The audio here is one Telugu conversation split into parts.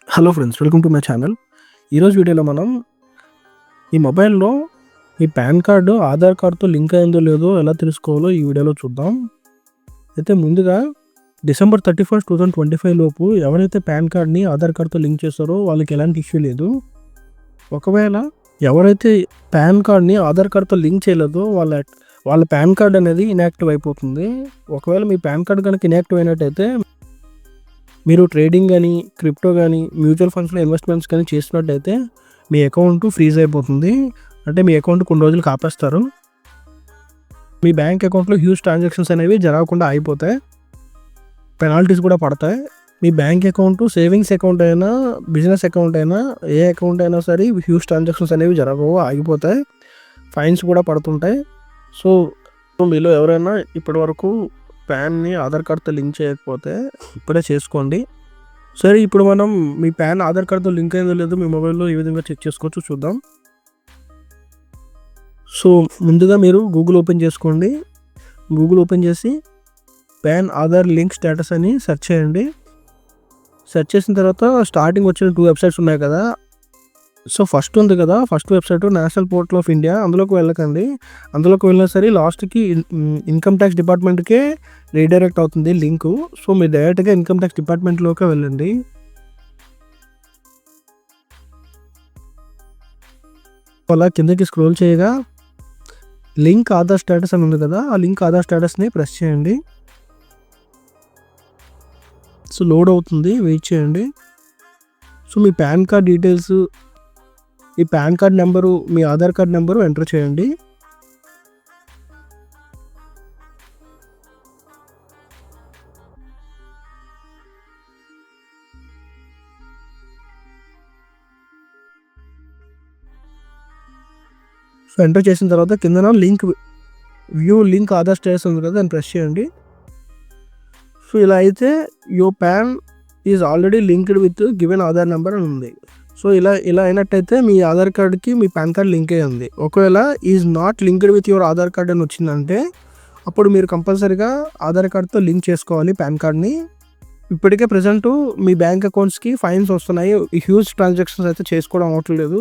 Hello friends, welcome to my channel. ఈరోజు వీడియోలో మనం ఈ మొబైల్‌లో మీ పాన్ కార్డు ఆధార్ కార్డ్‌తో లింక్ అయిందో లేదో ఎలా తెలుసుకోవాలో ఈ వీడియోలో చూద్దాం. అయితే ముందుగా డిసెంబర్ 31, 2025 లోపు ఎవరైతే పాన్ కార్డ్‌ని ఆధార్ కార్డ్‌తో లింక్ చేశారో వాళ్ళకి ఎలాంటి ఇష్యూ లేదు. ఒకవేళ ఎవరైతే పాన్ కార్డ్‌ని ఆధార్ కార్డ్‌తో లింక్ చేయలేదో వాళ్ళ పాన్ కార్డ్ అనేది ఇన్యాక్టివ్ అయిపోతుంది. ఒకవేళ మీ పాన్ కార్డ్ కనుక ఇన్యాక్టివ్ అయినట్టయితే మీరు ట్రేడింగ్ కానీ, క్రిప్టో కానీ, మ్యూచువల్ ఫండ్స్‌లో ఇన్వెస్ట్మెంట్స్ కానీ చేసినట్టయితే మీ అకౌంట్ ఫ్రీజ్ అయిపోతుంది. అంటే మీ అకౌంట్ కొన్ని రోజులు ఆపేస్తారు. మీ బ్యాంక్ అకౌంట్‌లో హ్యూజ్ ట్రాన్సాక్షన్స్ అనేవి జరగకుండా ఆగిపోతాయి. పెనాల్టీస్ కూడా పడతాయి. మీ బ్యాంక్ అకౌంట్ సేవింగ్స్ అకౌంట్ అయినా, బిజినెస్ అకౌంట్ అయినా, ఏ అకౌంట్ అయినా సరే హ్యూజ్ ట్రాన్సాక్షన్స్ అనేవి జరగవు, ఆగిపోతాయి. ఫైన్స్ కూడా పడుతుంటాయి. సో మీలో ఎవరైనా ఇప్పటివరకు పాన్ని ఆధార్ కార్డ్‌తో లింక్ చేయకపోతే ఇప్పుడే చేసుకోండి. సరే, ఇప్పుడు మనం మీ పాన్ ఆధార్ కార్డ్‌తో లింక్ అయిందో లేదో మీ మొబైల్‌లో ఏ విధంగా చెక్ చేసుకోవచ్చో చూద్దాం. సో ముందుగా మీరు గూగుల్ ఓపెన్ చేసుకోండి. గూగుల్ ఓపెన్ చేసి పాన్ ఆధార్ లింక్ స్టేటస్ అని సెర్చ్ చేయండి. సెర్చ్ చేసిన తర్వాత స్టార్టింగ్ వచ్చిన 2 వెబ్సైట్స్ ఉన్నాయి కదా. సో ఫస్ట్ ఉంది కదా, first website national portal of India. అందులోకి వెళ్ళకండి. అందులోకి వెళ్ళినా సరే లాస్ట్కి ఇన్కమ్ ట్యాక్స్ డిపార్ట్మెంట్కే రీడైరెక్ట్ అవుతుంది లింకు. సో మీరు డైరెక్ట్గా ఇన్కమ్ ట్యాక్స్ డిపార్ట్మెంట్లోకి వెళ్ళండి. అలా కిందకి స్క్రోల్ చేయగా లింక్ ఆధార్ స్టేటస్ అని ఉంది కదా, ఆ లింక్ ఆధార్ స్టేటస్ని ప్రెస్ చేయండి. సో లోడ్ అవుతుంది, వెయిట్ చేయండి. సో మీ పాన్ కార్డ్ డీటెయిల్స్, ఈ పాన్ కార్డ్ నెంబరు, మీ ఆధార్ కార్డ్ నెంబరు ఎంటర్ చేయండి. సో ఎంటర్ చేసిన తర్వాత కిందన వ్యూ లింక్ ఆధార్ స్టేటస్ ఉంది కదా, దాన్ని ప్రెస్ చేయండి. సో ఇలా అయితే your pan is already linked with given Aadhaar number అని ఉంది. సో ఇలా అయినట్టయితే మీ ఆధార్ కార్డ్కి మీ పాన్ కార్డ్ లింక్ అయ్యి ఉంది. ఒకవేళ is not linked with your Aadhaar card అని వచ్చిందంటే అప్పుడు మీరు కంపల్సరీగా ఆధార్ కార్డ్తో లింక్ చేసుకోవాలి పాన్ కార్డ్ని. ఇప్పటికే ప్రజెంట్ మీ బ్యాంక్ అకౌంట్స్కి ఫైన్స్ వస్తున్నాయి. హ్యూజ్ ట్రాన్సాక్షన్స్ అయితే చేసుకోవడం అవ్వట్లేదు.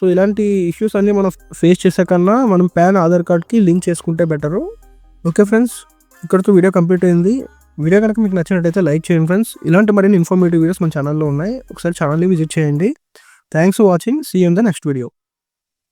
సో ఇలాంటి ఇష్యూస్ అన్నీ మనం ఫేస్ చేసే కన్నా మనం పాన్ ఆధార్ కార్డ్కి లింక్ చేసుకుంటే బెటరు. ఓకే ఫ్రెండ్స్, ఇక్కడితో వీడియో కంప్లీట్ అయింది. వీడియో కనుక మీకు నచ్చినట్టయితే లైక్ చేయండి ఫ్రెండ్స్. ఇలాంటి మరిన్ని ఇన్ఫర్మేటివ్ వీడియోస్ మన ఛానల్లో ఉన్నాయి. ఒకసారి ఛానల్ని విజిట్ చేయండి. Thanks for watching. See you in the next video.